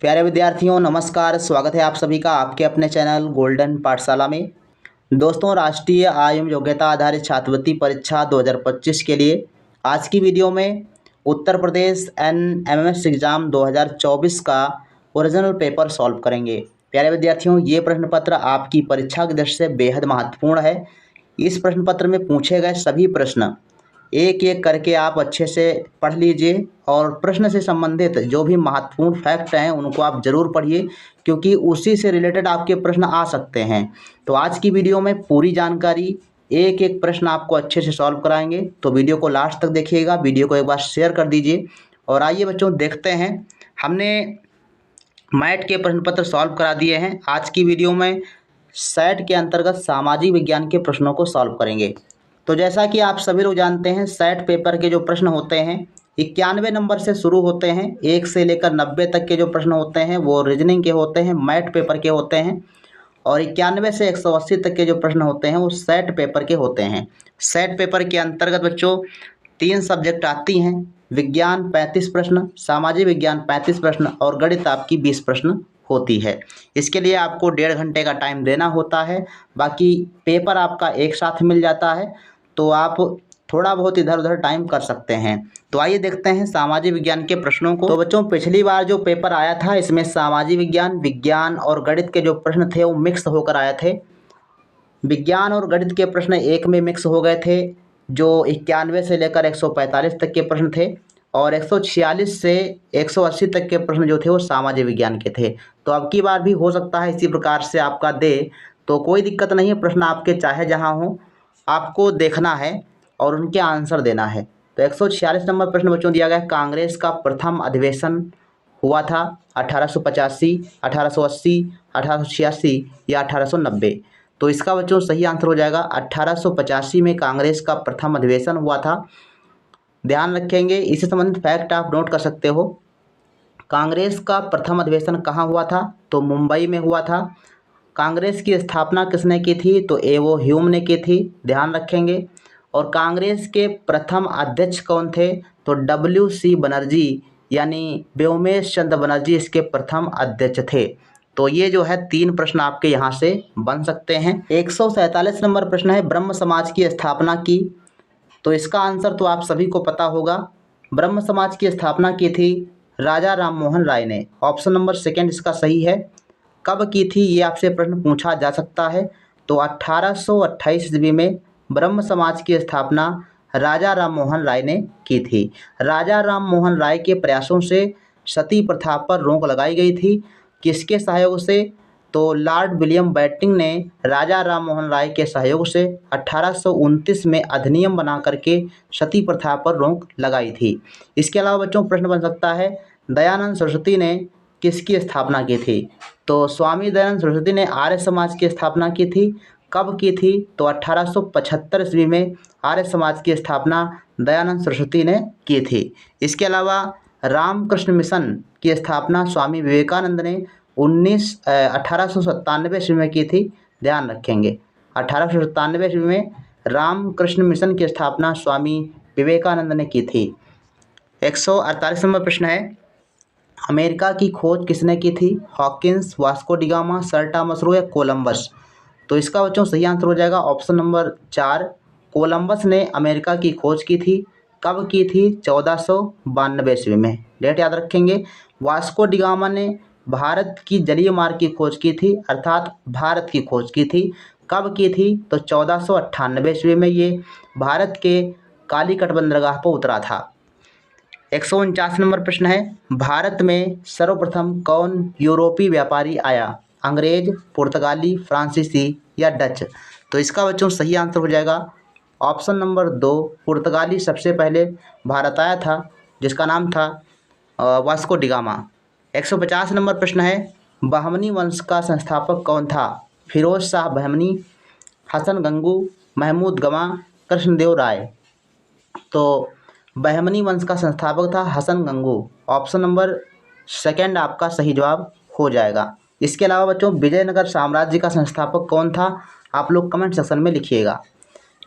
प्यारे विद्यार्थियों नमस्कार। स्वागत है आप सभी का आपके अपने चैनल गोल्डन पाठशाला में। दोस्तों, राष्ट्रीय आय योग्यता आधारित छात्रवृत्ति परीक्षा 2025 के लिए आज की वीडियो में उत्तर प्रदेश NMS एग्ज़ाम 2024 का ओरिजिनल पेपर सॉल्व करेंगे। प्यारे विद्यार्थियों, ये प्रश्न पत्र आपकी परीक्षा की दृष्टि से बेहद महत्वपूर्ण है। इस प्रश्न पत्र में पूछे गए सभी प्रश्न एक एक करके आप अच्छे से पढ़ लीजिए और प्रश्न से संबंधित जो भी महत्वपूर्ण फैक्ट हैं उनको आप ज़रूर पढ़िए, क्योंकि उसी से रिलेटेड आपके प्रश्न आ सकते हैं। तो आज की वीडियो में पूरी जानकारी, एक एक प्रश्न आपको अच्छे से सॉल्व कराएंगे। तो वीडियो को लास्ट तक देखिएगा, वीडियो को एक बार शेयर कर दीजिए। और आइए बच्चों, देखते हैं। हमने मैट के प्रश्न पत्र सॉल्व करा दिए हैं। आज की वीडियो में सेट के अंतर्गत सामाजिक विज्ञान के प्रश्नों को सॉल्व करेंगे। तो जैसा कि आप सभी लोग जानते हैं, सेट पेपर के जो प्रश्न होते हैं 91 नंबर से शुरू होते हैं। 1 से लेकर 90 तक के जो प्रश्न होते हैं वो रीजनिंग के होते हैं, मैट पेपर के होते हैं। और 91 से 180 तक के जो प्रश्न होते हैं वो सेट पेपर के होते हैं। सेट पेपर के अंतर्गत बच्चों 3 सब्जेक्ट आती हैं। विज्ञान 35 प्रश्न, सामाजिक विज्ञान 35 प्रश्न और गणित आपकी 20 प्रश्न होती है। इसके लिए आपको 1.5 घंटे का टाइम देना होता है। बाकी पेपर आपका एक साथ मिल जाता है, तो आप थोड़ा बहुत इधर उधर टाइम कर सकते हैं। तो आइए देखते हैं सामाजिक विज्ञान के प्रश्नों को। तो बच्चों, पिछली बार जो पेपर आया था इसमें सामाजिक विज्ञान, विज्ञान और गणित के जो प्रश्न थे वो मिक्स होकर आए थे। विज्ञान और गणित के प्रश्न एक में मिक्स हो गए थे। जो 91 से लेकर 145 तक के प्रश्न थे और 146 से 180 तक के प्रश्न जो थे वो सामाजिक विज्ञान के थे। तो अब की बार भी हो सकता है इसी प्रकार से आपका दे, तो कोई दिक्कत नहीं है। प्रश्न आपके चाहे जहाँ हो, आपको देखना है और उनके आंसर देना है। तो 146 नंबर प्रश्न बच्चों दिया गया है, कांग्रेस का प्रथम अधिवेशन हुआ था 1885, 1880, 1886 या 1890। तो इसका बच्चों सही आंसर हो जाएगा 1885 में कांग्रेस का प्रथम अधिवेशन हुआ था। ध्यान रखेंगे, इससे संबंधित फैक्ट आप नोट कर सकते हो। कांग्रेस का प्रथम अधिवेशन कहाँ हुआ था? तो मुंबई में हुआ था। कांग्रेस की स्थापना किसने की थी? तो एवो ह्यूम ने की थी। ध्यान रखेंगे। और कांग्रेस के प्रथम अध्यक्ष कौन थे? तो WC बनर्जी, यानी व्योमेश चंद्र बनर्जी इसके प्रथम अध्यक्ष थे। तो ये जो है 3 प्रश्न आपके यहाँ से बन सकते हैं। 147 नंबर प्रश्न है, ब्रह्म समाज की स्थापना की। तो इसका आंसर तो आप सभी को पता होगा। ब्रह्म समाज की स्थापना की थी राजा राम मोहन राय ने। ऑप्शन नंबर 2 इसका सही है। कब की थी ये आपसे प्रश्न पूछा जा सकता है। तो 1828 ईस्वी में ब्रह्म समाज की स्थापना राजा राम मोहन राय ने की थी। राजा राम मोहन राय के प्रयासों से सती प्रथा पर रोक लगाई गई थी। किसके सहयोग से? तो लॉर्ड विलियम बेंटिंक ने राजा राम मोहन राय के सहयोग से 1829 में अधिनियम बना करके सती प्रथा पर रोक लगाई थी। इसके अलावा बच्चों प्रश्न बन सकता है, दयानंद सरस्वती ने किसकी स्थापना की थी? तो स्वामी दयानंद सरस्वती ने आर्य समाज की स्थापना की थी। कब की थी? तो 1875 ईस्वी में आर्य समाज की स्थापना दयानंद सरस्वती ने की थी। इसके अलावा रामकृष्ण मिशन की स्थापना स्वामी विवेकानंद ने 1897 ईस्वी में की थी। ध्यान रखेंगे, 1897 ईस्वी में रामकृष्ण मिशन की स्थापना स्वामी विवेकानंद ने की थी। 148 नंबर प्रश्न है, अमेरिका की खोज किसने की थी? Hawkins, Vasco da Gama, sir Thomas Roe या कोलंबस? तो इसका बच्चों सही आंसर हो जाएगा ऑप्शन नंबर 4, कोलंबस ने अमेरिका की खोज की थी। कब की थी? 1492 ईस्वी में। डेट याद रखेंगे। वास्को डिगामा ने भारत की जलीय मार्ग की खोज की थी, अर्थात भारत की खोज की थी। कब की थी? तो 1498 ईस्वी में ये भारत के कालीकट बंदरगाह पर उतरा था। 149 नंबर प्रश्न है, भारत में सर्वप्रथम कौन यूरोपीय व्यापारी आया? अंग्रेज, पुर्तगाली, फ्रांसीसी या डच? तो इसका बच्चों सही आंसर हो जाएगा ऑप्शन नंबर 2, पुर्तगाली सबसे पहले भारत आया था, जिसका नाम था वास्को डिगामा। 150 नंबर प्रश्न है, बहमनी वंश का संस्थापक कौन था? फिरोज शाह बहमनी, हसन गंगू, महमूद गमा, कृष्णदेव राय? तो बहमनी वंश का संस्थापक था हसन गंगू। ऑप्शन नंबर 2 आपका सही जवाब हो जाएगा। इसके अलावा बच्चों विजयनगर साम्राज्य का संस्थापक कौन था? आप लोग कमेंट सेक्शन में लिखिएगा।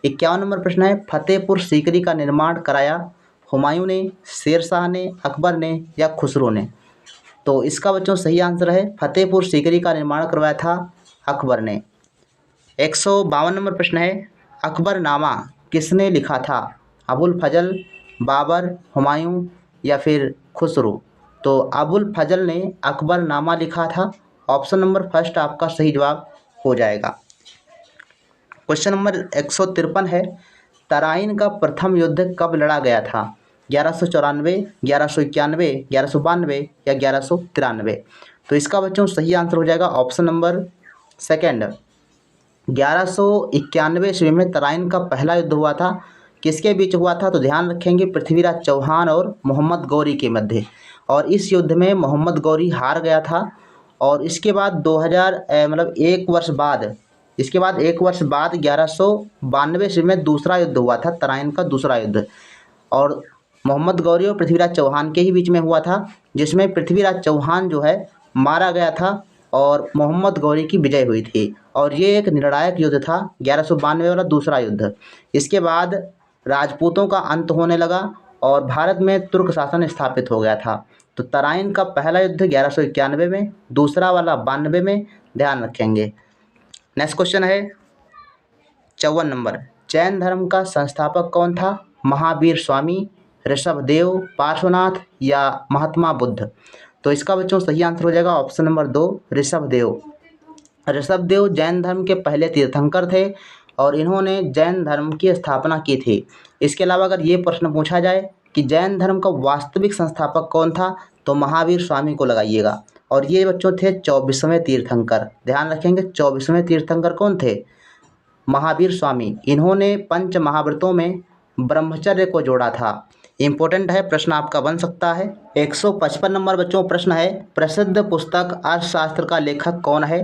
51 नंबर प्रश्न है, फतेहपुर सीकरी का निर्माण कराया हुमायूं ने, शेर शाह ने, अकबर ने या खुसरो ने? तो इसका बच्चों सही आंसर है फतेहपुर सीकरी का निर्माण करवाया था अकबर ने। 152 नंबर प्रश्न है, अकबरनामा किसने लिखा था? अबुल फजल, बाबर, हुमायूं या फिर खुसरो? तो अबुल फजल ने अकबरनामा लिखा था। ऑप्शन नंबर फर्स्ट आपका सही जवाब हो जाएगा। क्वेश्चन नंबर 153 है, तराइन का प्रथम युद्ध कब लड़ा गया था? 1194, 1191, 1192 या 1193? तो इसका बच्चों सही आंसर हो जाएगा ऑप्शन नंबर सेकंड, 1191 ईस्वी में तराइन का पहला युद्ध हुआ था। किसके बीच हुआ था? तो ध्यान रखेंगे पृथ्वीराज चौहान और मोहम्मद गौरी के मध्य। और इस युद्ध में मोहम्मद गौरी हार गया था। और इसके बाद 2000 मतलब एक वर्ष बाद 1192 ईस्वी में दूसरा युद्ध हुआ था, तराइन का दूसरा युद्ध। और मोहम्मद गौरी और पृथ्वीराज चौहान के ही बीच में हुआ था, जिसमें पृथ्वीराज चौहान जो है मारा गया था और मोहम्मद गौरी की विजय हुई थी। और ये एक निर्णायक युद्ध था, 1192 वाला दूसरा युद्ध। इसके बाद राजपूतों का अंत होने लगा और भारत में तुर्क शासन स्थापित हो गया था। तो तराइन का पहला युद्ध 1191 में, दूसरा वाला 92 में, ध्यान रखेंगे। नेक्स्ट क्वेश्चन है 54 नंबर, जैन धर्म का संस्थापक कौन था? महावीर स्वामी, ऋषभदेव, पार्श्वनाथ या महात्मा बुद्ध? तो इसका बच्चों सही आंसर हो जाएगा ऑप्शन नंबर 2, ऋषभदेव। ऋषभदेव जैन धर्म के पहले तीर्थंकर थे और इन्होंने जैन धर्म की स्थापना की थी। इसके अलावा अगर ये प्रश्न पूछा जाए कि जैन धर्म का वास्तविक संस्थापक कौन था, तो महावीर स्वामी को लगाइएगा। और ये बच्चों थे 24वें तीर्थंकर। ध्यान रखेंगे 24वें तीर्थंकर कौन थे? महावीर स्वामी। इन्होंने पंच महाव्रतों में ब्रह्मचर्य को जोड़ा था। इम्पोर्टेंट है, प्रश्न आपका बन सकता है। 155 नंबर बच्चों प्रश्न है, प्रसिद्ध पुस्तक अर्थशास्त्र का लेखक कौन है?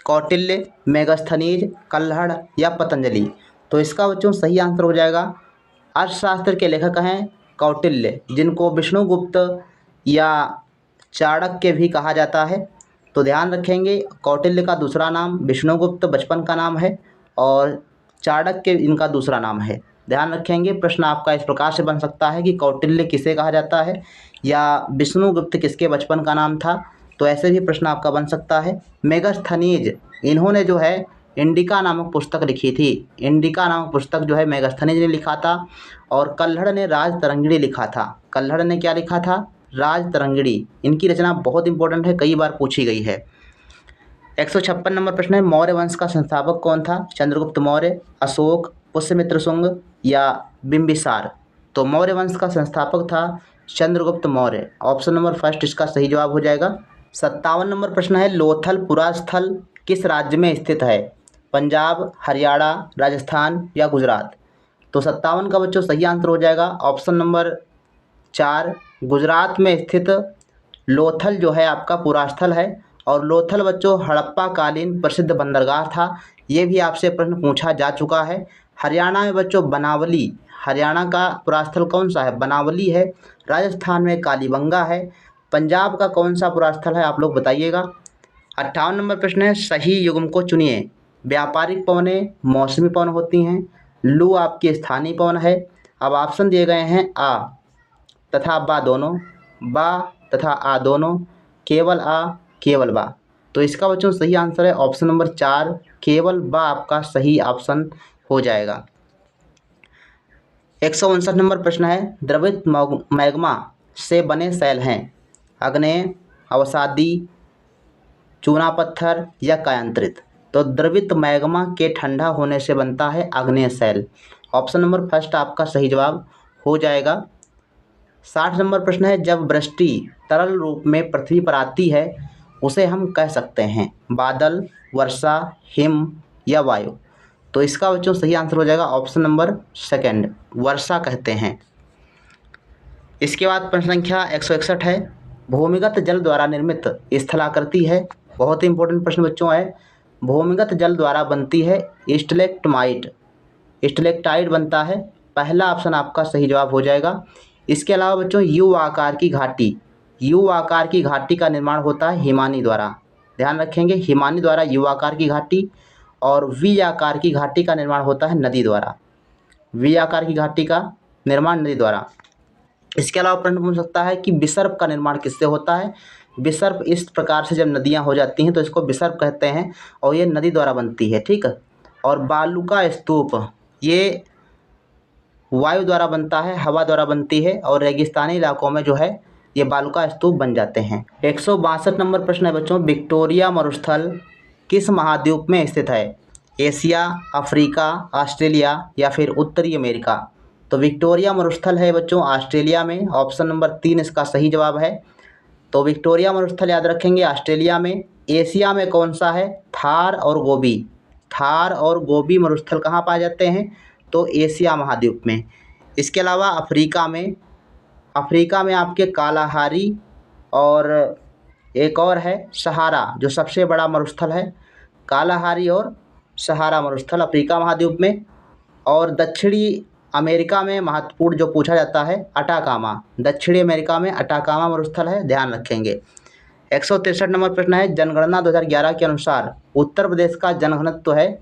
कौटिल्य, मेगस्थनीज, कल्हड़ या पतंजलि? तो इसका बच्चों सही आंसर हो जाएगा, अर्थशास्त्र के लेखक हैं कौटिल्य, जिनको विष्णुगुप्त या चाणक्य भी कहा जाता है। तो ध्यान रखेंगे कौटिल्य का दूसरा नाम विष्णुगुप्त बचपन का नाम है और चाणक्य इनका दूसरा नाम है। ध्यान रखेंगे प्रश्न आपका इस प्रकार से बन सकता है कि कौटिल्य किसे कहा जाता है या विष्णुगुप्त किसके बचपन का नाम था। तो ऐसे भी प्रश्न आपका बन सकता है। मेगस्थनीज, इन्होंने जो है इंडिका नामक पुस्तक लिखी थी। इंडिका नामक पुस्तक जो है मेगस्थनीज ने लिखा था। और कल्हड़ ने राजतरंगिणी लिखा था। कल्हड़ ने क्या लिखा था? राजतरंगिणी। इनकी रचना बहुत इंपॉर्टेंट है, कई बार पूछी गई है। 156 नंबर प्रश्न है, मौर्य वंश का संस्थापक कौन था? चंद्रगुप्त मौर्य, अशोक, पुष्यमित्र शुंग या बिंबिसार? तो मौर्य वंश का संस्थापक था Chandragupta Maurya. Option number first इसका सही जवाब हो जाएगा। 57 नंबर प्रश्न है, लोथल पुरास्थल किस राज्य में स्थित है? पंजाब, हरियाणा, राजस्थान या गुजरात? तो 57 का बच्चों सही आंसर हो जाएगा ऑप्शन नंबर 4, गुजरात में स्थित लोथल जो है आपका पुरास्थल है। और लोथल बच्चों हड़प्पा कालीन प्रसिद्ध बंदरगाह था। ये भी आपसे प्रश्न पूछा जा चुका है। हरियाणा में बच्चों बनावली, हरियाणा का पुरास्थल कौन सा है? बनावली है। राजस्थान में कालीबंगा है। पंजाब का कौन सा पुरास्थल है आप लोग बताइएगा। 58 नंबर प्रश्न है, सही युग्म को चुनिए। व्यापारिक पवनें मौसमी पवन होती हैं, लू आपकी स्थानीय पवन है। अब ऑप्शन दिए गए हैं आ तथा बा दोनों, बा तथा आ दोनों, केवल आ, केवल बा। तो इसका बच्चों सही आंसर है ऑप्शन नंबर 4, केवल बा आपका सही ऑप्शन हो जाएगा। 159 नंबर प्रश्न है, द्रवित मैग्मा से बने शैल हैं? आग्नेय, अवसादी, चूना पत्थर या कायांतरित? तो द्रवित मैग्मा के ठंडा होने से बनता है आग्नेय शैल। ऑप्शन नंबर फर्स्ट आपका सही जवाब हो जाएगा। 60 नंबर प्रश्न है, जब वृष्टि तरल रूप में पृथ्वी पर आती है उसे हम कह सकते हैं बादल, वर्षा, हिम या वायु? तो इसका बच्चों सही आंसर हो जाएगा ऑप्शन नंबर सेकंड, वर्षा कहते हैं। इसके बाद प्रश्न संख्या 161 है, भूमिगत जल द्वारा निर्मित स्थलाकृति है। बहुत ही इंपॉर्टेंट प्रश्न बच्चों है। भूमिगत जल द्वारा बनती है स्टैलेक्टाइट, स्टैलेक्टाइट बनता है। पहला ऑप्शन आपका सही जवाब हो जाएगा। इसके अलावा बच्चों यू आकार की घाटी, यू आकार की घाटी का निर्माण होता है हिमानी द्वारा। ध्यान रखेंगे हिमानी द्वारा यू आकार की घाटी। और वी आकार की घाटी का निर्माण होता है नदी द्वारा। वी आकार की घाटी का निर्माण नदी द्वारा। इसके अलावा प्रश्न पूछ सकता है कि विसर्प का निर्माण किससे होता है? विसर्प इस प्रकार से जब नदियाँ हो जाती हैं तो इसको विसर्प कहते हैं और ये नदी द्वारा बनती है, ठीक है। और बालू का स्तूप ये वायु द्वारा बनता है, हवा द्वारा बनती है और रेगिस्तानी इलाकों में जो है ये बालू का स्तूप बन जाते हैं। 162 नंबर प्रश्न है बच्चों, विक्टोरिया मरुस्थल किस महाद्वीप में स्थित है? एशिया, अफ्रीका, ऑस्ट्रेलिया या फिर उत्तरी अमेरिका? तो विक्टोरिया मरुस्थल है बच्चों ऑस्ट्रेलिया में। ऑप्शन नंबर 3 इसका सही जवाब है। तो विक्टोरिया मरुस्थल याद रखेंगे ऑस्ट्रेलिया में। एशिया में कौन सा है? थार और गोबी। थार और गोबी मरुस्थल कहाँ पाए जाते हैं? तो एशिया महाद्वीप में। इसके अलावा अफ्रीका में आपके कालाहारी और एक और है सहारा, जो सबसे बड़ा मरुस्थल है। कालाहारी और सहारा मरुस्थल अफ्रीका महाद्वीप में। और दक्षिणी अमेरिका में महत्वपूर्ण जो पूछा जाता है अटाकामा, दक्षिणी अमेरिका में अटाकामा मरुस्थल है, ध्यान रखेंगे। 163 नंबर प्रश्न है, जनगणना 2011 के अनुसार उत्तर प्रदेश का जनघनत्व है?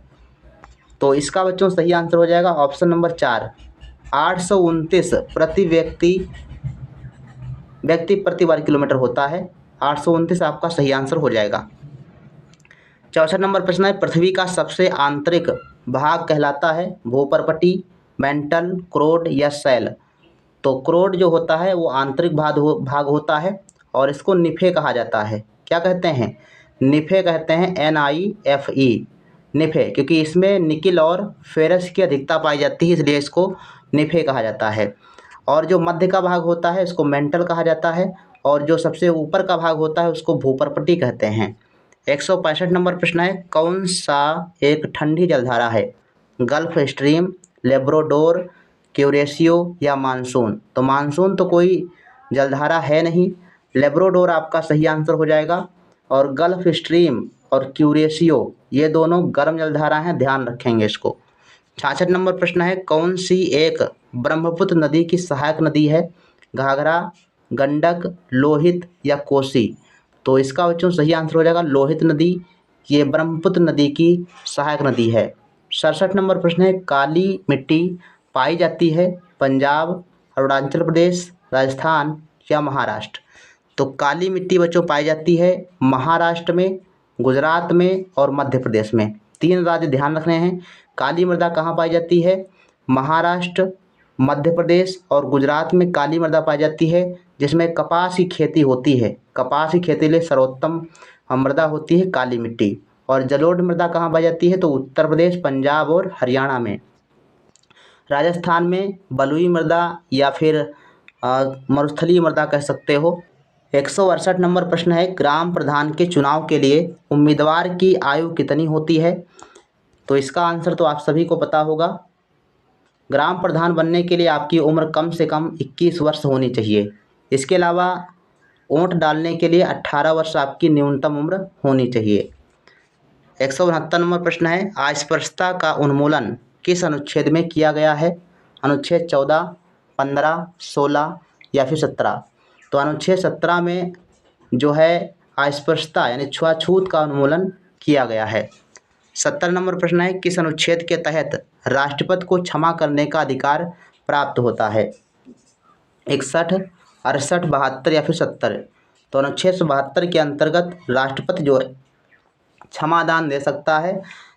तो इसका बच्चों सही आंसर हो जाएगा ऑप्शन नंबर 4, 829 प्रति व्यक्ति प्रति वर्ग किलोमीटर होता है। 829 आपका सही आंसर हो जाएगा। 64 नंबर प्रश्न है, पृथ्वी का सबसे आंतरिक भाग कहलाता है? भूपर्पटी, मेंटल, क्रोड या शैल? तो क्रोड जो होता है वो आंतरिक भाग होता है और इसको निफे कहा जाता है। क्या कहते हैं? निफे कहते हैं, NIFE, निफे, क्योंकि इसमें निकिल और फेरस की अधिकता पाई जाती है, इसलिए इसको निफे कहा जाता है। और जो मध्य का भाग होता है उसको मेंटल कहा जाता है और जो सबसे ऊपर का भाग होता है उसको भूपर्पटी कहते हैं। 165 नंबर प्रश्न है, कौन सा एक ठंडी जलधारा है? गल्फ स्ट्रीम, लेब्राडोर, क्यूरेशियो या मानसून? तो मानसून तो कोई जलधारा है नहीं, लेब्राडोर आपका सही आंसर हो जाएगा। और गल्फ स्ट्रीम और क्यूरेशियो ये दोनों गर्म जलधारा हैं, ध्यान रखेंगे इसको। 66 नंबर प्रश्न है, कौन सी एक ब्रह्मपुत्र नदी की सहायक नदी है? घाघरा, गंडक, लोहित या कोसी? तो इसका बच्चों सही आंसर हो जाएगा लोहित नदी, ये ब्रह्मपुत्र नदी की सहायक नदी है। 67 नंबर प्रश्न है, काली मिट्टी पाई जाती है पंजाब, अरुणाचल प्रदेश, राजस्थान या महाराष्ट्र? तो काली मिट्टी बच्चों पाई जाती है महाराष्ट्र में, गुजरात में और मध्य प्रदेश में। 3 राज्य ध्यान रखने हैं। काली मृदा कहाँ पाई जाती है? महाराष्ट्र, मध्य प्रदेश और गुजरात में काली मृदा पाई जाती है, जिसमें कपास की खेती होती है। कपास की खेती के लिए सर्वोत्तम मृदा होती है काली मिट्टी। और जलोढ़ मृदा कहाँ पाई जाती है? तो उत्तर प्रदेश, पंजाब और हरियाणा में। राजस्थान में बलुई मृदा या फिर मरुस्थलीय मृदा कह सकते हो। 168 नंबर प्रश्न है, ग्राम प्रधान के चुनाव के लिए उम्मीदवार की आयु कितनी होती है? तो इसका आंसर तो आप सभी को पता होगा। ग्राम प्रधान बनने के लिए आपकी उम्र कम से कम 21 वर्ष होनी चाहिए। इसके अलावा वोट डालने के लिए 18 वर्ष आपकी न्यूनतम उम्र होनी चाहिए। 169 नंबर प्रश्न है, अस्पृश्यता का उन्मूलन किस अनुच्छेद में किया गया है? अनुच्छेद 14, 15, 16 या फिर 17? तो अनुच्छेद 17 में जो है अस्पृश्यता यानी छुआछूत का उन्मूलन किया गया है। 70 नंबर प्रश्न है, किस अनुच्छेद के तहत राष्ट्रपति को क्षमा करने का अधिकार प्राप्त होता है? 61, 68, 72 या फिर 70? तो अनुच्छेद 72 के अंतर्गत राष्ट्रपति जो है क्षमादान दे सकता है,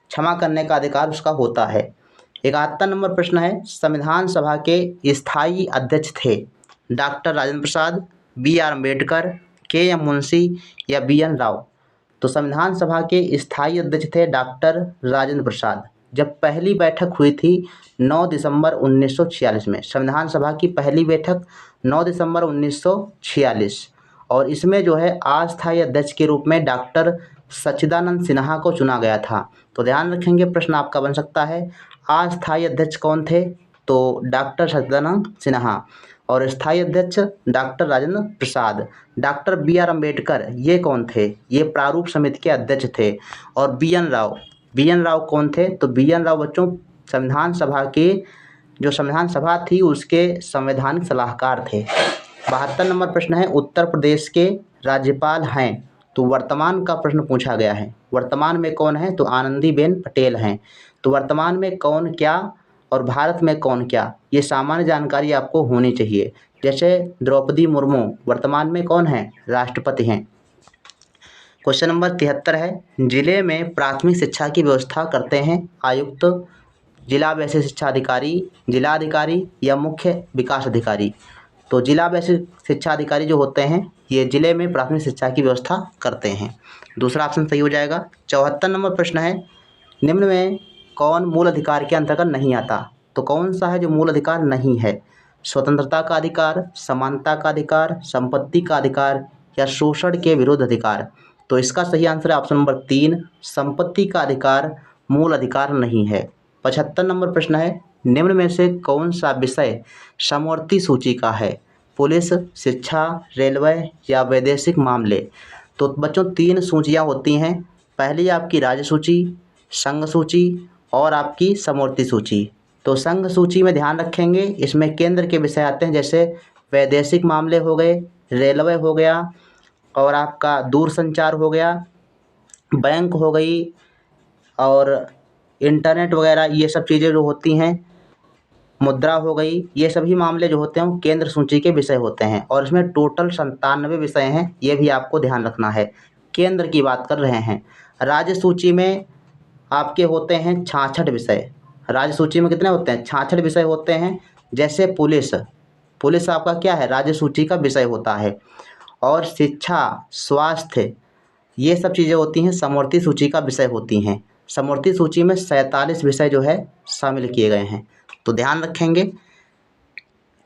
क्षमा करने का अधिकार उसका होता है। 71 नंबर प्रश्न है, संविधान सभा के स्थायी अध्यक्ष थे doctor Rajendra Prasad, BR Ambedkar, KM Munshi या BN राव? तो संविधान सभा के स्थायी अध्यक्ष थे डॉक्टर राजेंद्र प्रसाद। जब पहली बैठक हुई थी 9 दिसंबर 1946 में, संविधान सभा की पहली बैठक 9 दिसंबर 1946, और इसमें जो है अस्थायी अध्यक्ष के रूप में डॉक्टर सच्चिदानंद सिन्हा को चुना गया था। तो ध्यान रखेंगे, प्रश्न आपका बन सकता है अस्थायी अध्यक्ष कौन थे? तो डॉक्टर सच्चिदानंद सिन्हा। और स्थायी अध्यक्ष doctor Rajendra Prasad. Doctor BR Ambedkar ये कौन थे? ये प्रारूप समिति के अध्यक्ष थे। और BN राव कौन थे? तो BN राव बच्चों संविधान सभा के जो संविधान सभा थी उसके संवैधानिक सलाहकार थे। 72 नंबर प्रश्न है, उत्तर प्रदेश के राज्यपाल हैं? तो वर्तमान का प्रश्न पूछा गया है, वर्तमान में कौन है? तो आनंदीबेन पटेल हैं। तो वर्तमान में कौन क्या और भारत में कौन क्या, ये सामान्य जानकारी आपको होनी चाहिए। जैसे द्रौपदी मुर्मू वर्तमान में कौन है? राष्ट्रपति हैं। क्वेश्चन नंबर 73 है, जिले में प्राथमिक शिक्षा की व्यवस्था करते हैं आयुक्त, जिला बेसिक शिक्षा अधिकारी, जिला अधिकारी या मुख्य विकास अधिकारी। तो जिला बेसिक शिक्षा अधिकारी जो होते हैं ये जिले में प्राथमिक शिक्षा की व्यवस्था करते हैं। दूसरा ऑप्शन सही हो जाएगा। 74 नंबर प्रश्न है, निम्न में कौन मूल अधिकार के अंतर्गत नहीं आता? तो कौन सा है जो मूल अधिकार नहीं है? स्वतंत्रता का अधिकार, समानता का अधिकार, संपत्ति का अधिकार या शोषण के विरुद्ध अधिकार। तो इसका सही आंसर है ऑप्शन नंबर 3, संपत्ति का अधिकार मूल अधिकार नहीं है। 75 नंबर प्रश्न है, निम्न में से कौन सा विषय समवर्ती सूची का है? पुलिस, शिक्षा, रेलवे या वैदेशिक मामले। तो बच्चों 3 सूचियाँ होती हैं, पहली आपकी राज्य सूची, संघ सूची और आपकी समवर्ती सूची। तो संघ सूची में ध्यान रखेंगे, इसमें केंद्र के विषय आते हैं, जैसे वैदेशिक मामले हो गए, रेलवे हो गया और आपका दूरसंचार हो गया, बैंक हो गई और इंटरनेट वगैरह, ये सब चीज़ें जो होती हैं, मुद्रा हो गई, ये सभी मामले जो होते हैं वो केंद्र सूची के विषय होते हैं और इसमें टोटल 97 विषय हैं, ये भी आपको ध्यान रखना है। केंद्र की बात कर रहे हैं। राज्य सूची में आपके होते हैं 66 विषय। राज्य सूची में कितने होते हैं? 66 विषय होते हैं। जैसे पुलिस, पुलिस आपका क्या है? राज्य सूची का विषय होता है। और शिक्षा, स्वास्थ्य, ये सब चीज़ें होती हैं समवर्ती सूची का विषय होती हैं। समवर्ती सूची में 47 विषय जो है शामिल किए गए हैं, तो ध्यान रखेंगे।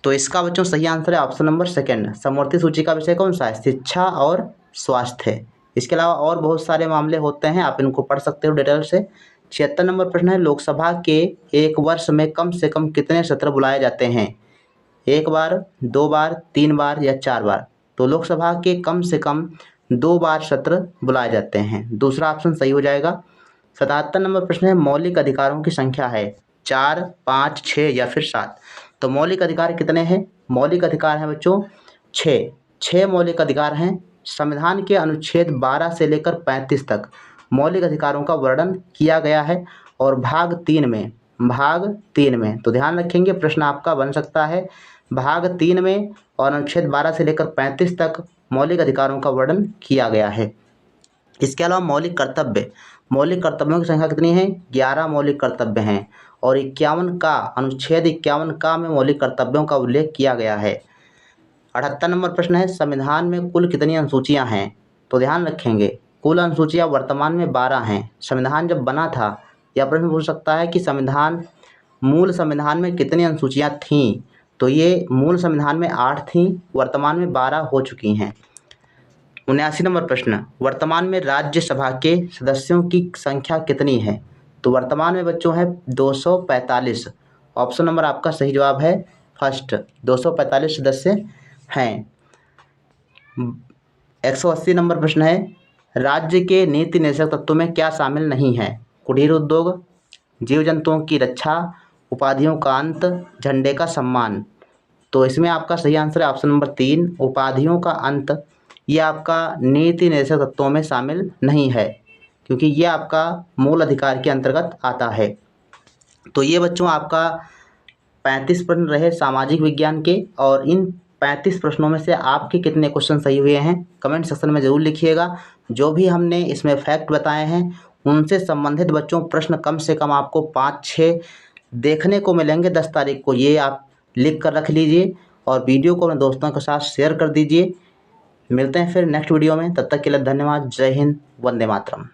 तो इसका बच्चों सही आंसर है ऑप्शन नंबर 2, समवर्ती सूची का विषय कौन सा है? शिक्षा और स्वास्थ्य। इसके अलावा और बहुत सारे मामले होते हैं, आप इनको पढ़ सकते हो डिटेल से। 76 नंबर प्रश्न है, लोकसभा के एक वर्ष में कम से कम कितने सत्र बुलाए जाते हैं? 1 बार, 2 बार, 3 बार या 4 बार। तो लोकसभा के कम से कम 2 बार सत्र बुलाए जाते हैं। दूसरा ऑप्शन सही हो जाएगा। 77 नंबर प्रश्न है, मौलिक अधिकारों की संख्या है 4, 5, 6 या फिर 7। तो मौलिक अधिकार कितने हैं? मौलिक अधिकार हैं बच्चों 6 मौलिक अधिकार हैं। संविधान के अनुच्छेद 12 से लेकर 35 तक मौलिक अधिकारों का वर्णन किया गया है और भाग 3 में तो ध्यान रखेंगे, प्रश्न आपका बन सकता है भाग 3 में और अनुच्छेद 12 से लेकर 35 तक मौलिक अधिकारों का वर्णन किया गया है। इसके अलावा मौलिक कर्तव्यों की संख्या कितनी है? 11 मौलिक कर्तव्य हैं और 51 का अनुच्छेद 51 का में मौलिक कर्तव्यों का उल्लेख किया गया है। 78 नंबर प्रश्न है, संविधान में कुल कितनी अनुसूचियां हैं? तो ध्यान रखेंगे, कुल अनुसूचियां वर्तमान में 12 हैं। संविधान जब बना था, यह प्रश्न पूछ सकता है कि मूल संविधान में कितनी अनुसूचियां थीं? तो ये मूल संविधान में 8 थीं, वर्तमान में 12 हो चुकी हैं। 79 नंबर प्रश्न, वर्तमान में राज्यसभा के सदस्यों की संख्या कितनी है? तो वर्तमान में बच्चों है 245। ऑप्शन नंबर आपका सही जवाब है फर्स्ट, 245 सदस्य हैं। 180 नंबर प्रश्न है, राज्य के नीति निर्देशक तत्वों में क्या शामिल नहीं है? कुटीर उद्योग, जीव जंतुओं की रक्षा, उपाधियों का अंत, झंडे का सम्मान। तो इसमें आपका सही आंसर है ऑप्शन नंबर 3, उपाधियों का अंत। ये आपका नीति निर्देशक तत्वों में शामिल नहीं है क्योंकि ये आपका मूल अधिकार के अंतर्गत आता है। तो ये बच्चों आपका 35 प्रश्न रहे सामाजिक विज्ञान के और इन 35 प्रश्नों में से आपके कितने क्वेश्चन सही हुए हैं कमेंट सेक्शन में ज़रूर लिखिएगा। जो भी हमने इसमें फैक्ट बताए हैं उनसे संबंधित बच्चों प्रश्न कम से कम आपको 5-6 देखने को मिलेंगे 10 तारीख को, ये आप लिख कर रख लीजिए और वीडियो को अपने दोस्तों के साथ शेयर कर दीजिए। मिलते हैं फिर नेक्स्ट वीडियो में, तब तक के लिए धन्यवाद। जय हिंद, वंदे मातरम।